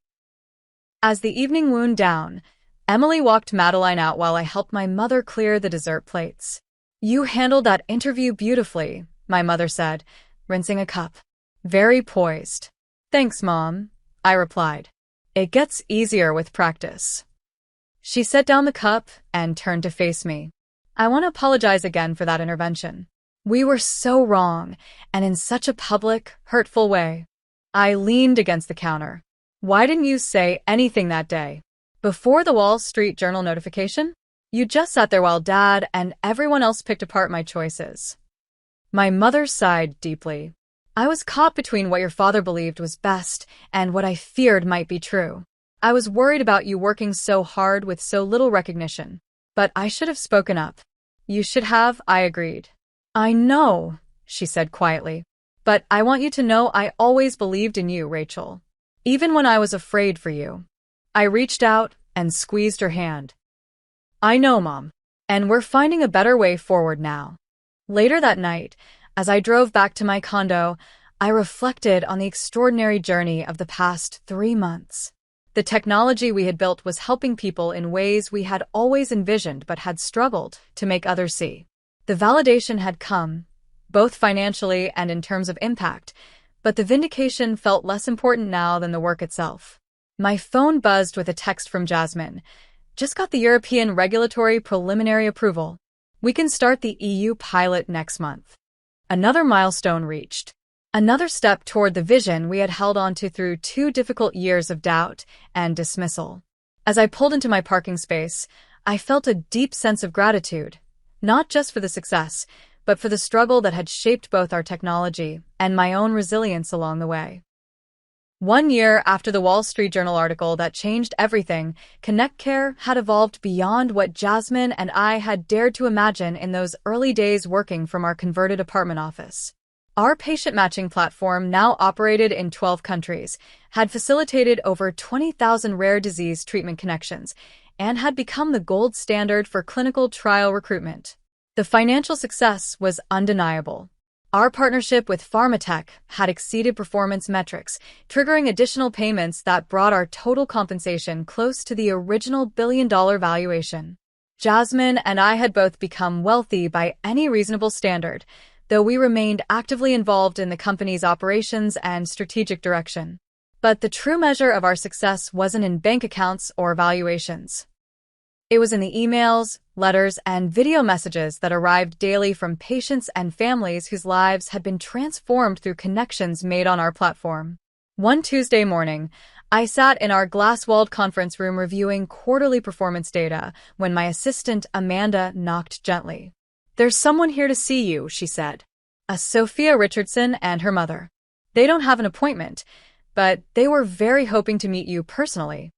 As the evening wound down, Emily walked Madeline out while I helped my mother clear the dessert plates. You handled that interview beautifully, my mother said, rinsing a cup. Very poised. Thanks, Mom, I replied. It gets easier with practice. She set down the cup and turned to face me. I want to apologize again for that intervention. We were so wrong, and in such a public, hurtful way. I leaned against the counter. Why didn't you say anything that day? Before the Wall Street Journal notification? You just sat there while Dad and everyone else picked apart my choices. My mother sighed deeply. I was caught between what your father believed was best and what I feared might be true. I was worried about you working so hard with so little recognition. But I should have spoken up. You should have, I agreed. I know, she said quietly. But I want you to know I always believed in you, Rachel. Even when I was afraid for you. I reached out and squeezed her hand. I know, Mom. And we're finding a better way forward now. Later that night, as I drove back to my condo, I reflected on the extraordinary journey of the past 3 months. The technology we had built was helping people in ways we had always envisioned but had struggled to make others see. The validation had come, both financially and in terms of impact, but the vindication felt less important now than the work itself. My phone buzzed with a text from Jasmine. Just got the European regulatory preliminary approval. We can start the EU pilot next month. Another milestone reached. Another step toward the vision we had held onto through 2 difficult years of doubt and dismissal. As I pulled into my parking space, I felt a deep sense of gratitude, not just for the success, but for the struggle that had shaped both our technology and my own resilience along the way. 1 year after the Wall Street Journal article that changed everything, Connect Care had evolved beyond what Jasmine and I had dared to imagine in those early days working from our converted apartment office. Our patient matching platform, now operated in 12 countries, had facilitated over 20,000 rare disease treatment connections and had become the gold standard for clinical trial recruitment. The financial success was undeniable. Our partnership with Pharmatech had exceeded performance metrics, triggering additional payments that brought our total compensation close to the original billion-dollar valuation. Jasmine and I had both become wealthy by any reasonable standard, though we remained actively involved in the company's operations and strategic direction. But the true measure of our success wasn't in bank accounts or valuations. It was in the emails, letters, and video messages that arrived daily from patients and families whose lives had been transformed through connections made on our platform. One Tuesday morning, I sat in our glass-walled conference room reviewing quarterly performance data when my assistant, Amanda, knocked gently. There's someone here to see you, she said. Sophia Richardson and her mother. They don't have an appointment, but they were very hoping to meet you personally.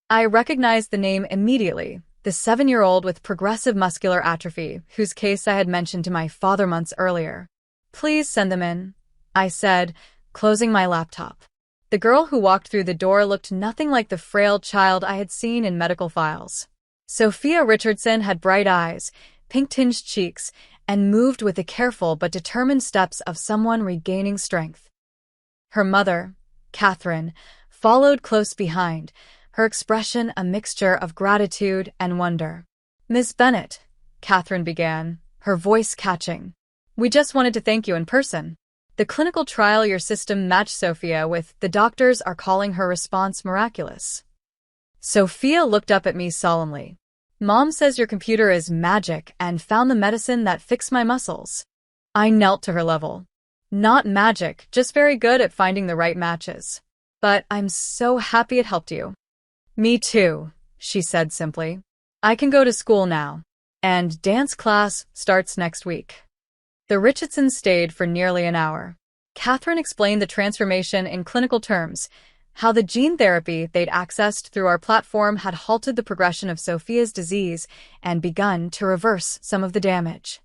I recognized the name immediately, the 7-year-old with progressive muscular atrophy, whose case I had mentioned to my father months earlier. Please send them in, I said, closing my laptop. The girl who walked through the door looked nothing like the frail child I had seen in medical files. Sophia Richardson had bright eyes, pink-tinged cheeks, and moved with the careful but determined steps of someone regaining strength. Her mother, Catherine, followed close behind, her expression a mixture of gratitude and wonder. Miss Bennett, Catherine began, her voice catching. We just wanted to thank you in person. The clinical trial your system matched Sophia with, the doctors are calling her response miraculous. Sophia looked up at me solemnly. Mom says your computer is magic and found the medicine that fixed my muscles. I knelt to her level. Not magic, just very good at finding the right matches. But I'm so happy it helped you. Me too, she said simply. I can go to school now. And dance class starts next week. The Richardsons stayed for nearly an hour. Catherine explained the transformation in clinical terms, how the gene therapy they'd accessed through our platform had halted the progression of Sophia's disease and begun to reverse some of the damage.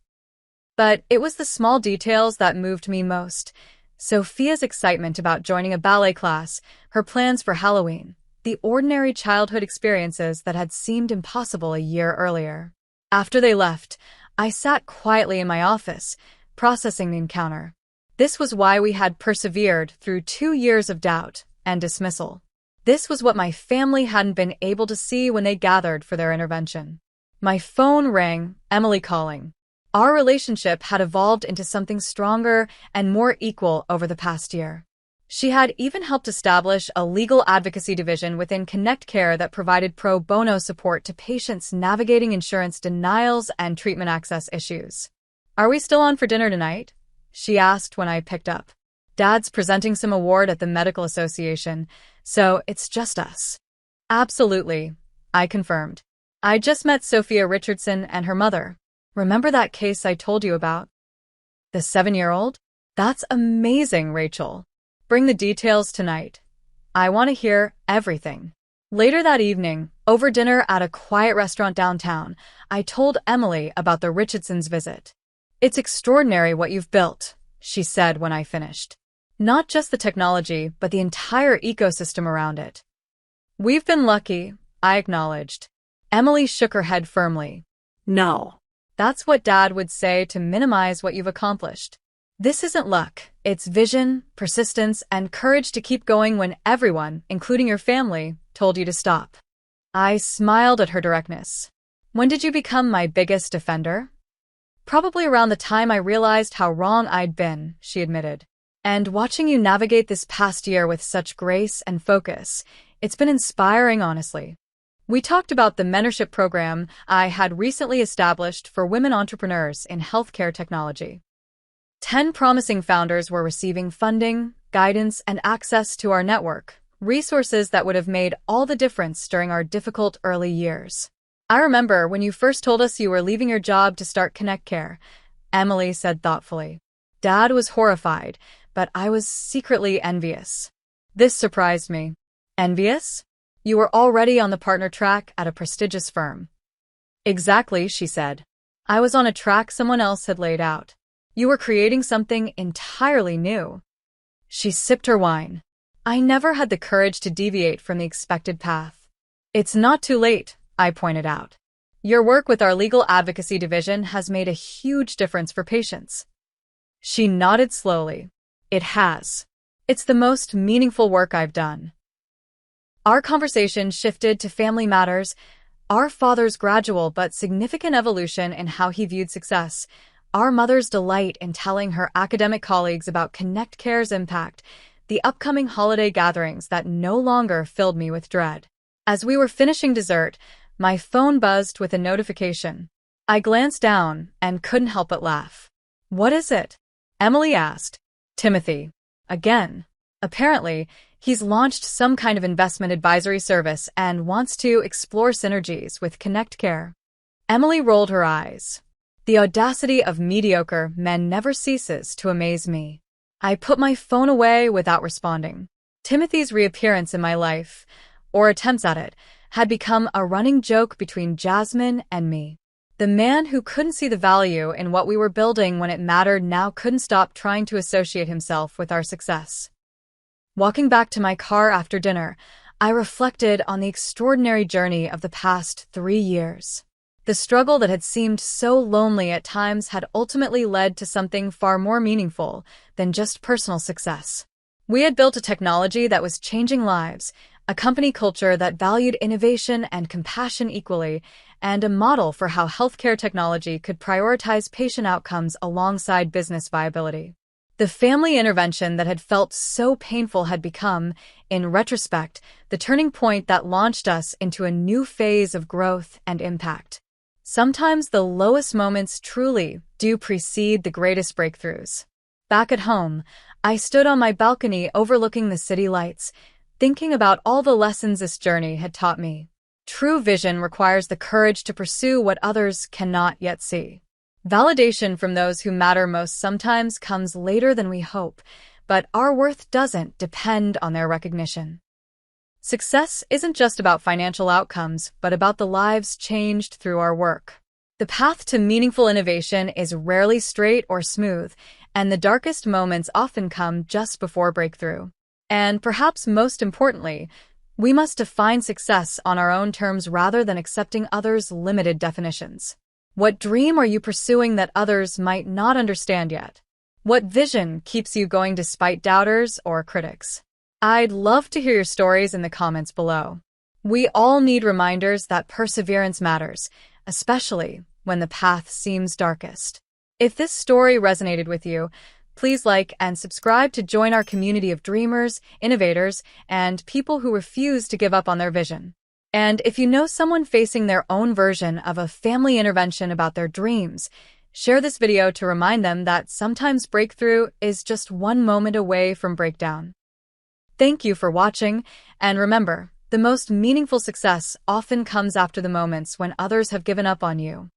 But it was the small details that moved me most. Sophia's excitement about joining a ballet class, her plans for Halloween, the ordinary childhood experiences that had seemed impossible a year earlier. After they left, I sat quietly in my office, processing the encounter. This was why we had persevered through 2 years of doubt and dismissal. This was what my family hadn't been able to see when they gathered for their intervention. My phone rang, Emily calling. Our relationship had evolved into something stronger and more equal over the past year. She had even helped establish a legal advocacy division within Connect Care that provided pro bono support to patients navigating insurance denials and treatment access issues. "Are we still on for dinner tonight?" she asked when I picked up. "Dad's presenting some award at the Medical Association, so it's just us." "Absolutely," I confirmed. "I just met Sophia Richardson and her mother. Remember that case I told you about? The 7-year-old? That's amazing, Rachel. Bring the details tonight. I want to hear everything." Later that evening, over dinner at a quiet restaurant downtown, I told Emily about the Richardsons' visit. "It's extraordinary what you've built," she said when I finished. "Not just the technology, but the entire ecosystem around it." "We've been lucky," I acknowledged. Emily shook her head firmly. "No. That's what Dad would say to minimize what you've accomplished. This isn't luck. It's vision, persistence, and courage to keep going when everyone, including your family, told you to stop." I smiled at her directness. "When did you become my biggest defender?" "Probably around the time I realized how wrong I'd been," she admitted. "And watching you navigate this past year with such grace and focus, it's been inspiring, honestly." We talked about the mentorship program I had recently established for women entrepreneurs in healthcare technology. 10 promising founders were receiving funding, guidance, and access to our network, resources that would have made all the difference during our difficult early years. "I remember when you first told us you were leaving your job to start Connect Care," Emily said thoughtfully. "Dad was horrified, but I was secretly envious." This surprised me. "Envious? You were already on the partner track at a prestigious firm." "Exactly," she said. "I was on a track someone else had laid out. You were creating something entirely new." She sipped her wine. "I never had the courage to deviate from the expected path." "It's not too late," I pointed out. "Your work with our legal advocacy division has made a huge difference for patients." She nodded slowly. "It has. It's the most meaningful work I've done." Our conversation shifted to family matters, our father's gradual but significant evolution in how he viewed success, our mother's delight in telling her academic colleagues about Connect Care's impact, the upcoming holiday gatherings that no longer filled me with dread. As we were finishing dessert, my phone buzzed with a notification. I glanced down and couldn't help but laugh. "What is it?" Emily asked. "Timothy. Again. Apparently, he's launched some kind of investment advisory service and wants to explore synergies with Connect Care." Emily rolled her eyes. The audacity of mediocre men never ceases to amaze me. I put my phone away without responding. Timothy's reappearance in my life, or attempts at it, had become a running joke between Jasmine and me. The man who couldn't see the value in what we were building when it mattered now couldn't stop trying to associate himself with our success. Walking back to my car after dinner, I reflected on the extraordinary journey of the past 3 years. The struggle that had seemed so lonely at times had ultimately led to something far more meaningful than just personal success. We had built a technology that was changing lives, a company culture that valued innovation and compassion equally, and a model for how healthcare technology could prioritize patient outcomes alongside business viability. The family intervention that had felt so painful had become, in retrospect, the turning point that launched us into a new phase of growth and impact. Sometimes the lowest moments truly do precede the greatest breakthroughs. Back at home, I stood on my balcony overlooking the city lights, thinking about all the lessons this journey had taught me. True vision requires the courage to pursue what others cannot yet see. Validation from those who matter most sometimes comes later than we hope, but our worth doesn't depend on their recognition. Success isn't just about financial outcomes, but about the lives changed through our work. The path to meaningful innovation is rarely straight or smooth, and the darkest moments often come just before breakthrough. And perhaps most importantly, we must define success on our own terms rather than accepting others' limited definitions. What dream are you pursuing that others might not understand yet? What vision keeps you going despite doubters or critics? I'd love to hear your stories in the comments below. We all need reminders that perseverance matters, especially when the path seems darkest. If this story resonated with you, please like and subscribe to join our community of dreamers, innovators, and people who refuse to give up on their vision. And if you know someone facing their own version of a family intervention about their dreams, share this video to remind them that sometimes breakthrough is just one moment away from breakdown. Thank you for watching, and remember, the most meaningful success often comes after the moments when others have given up on you.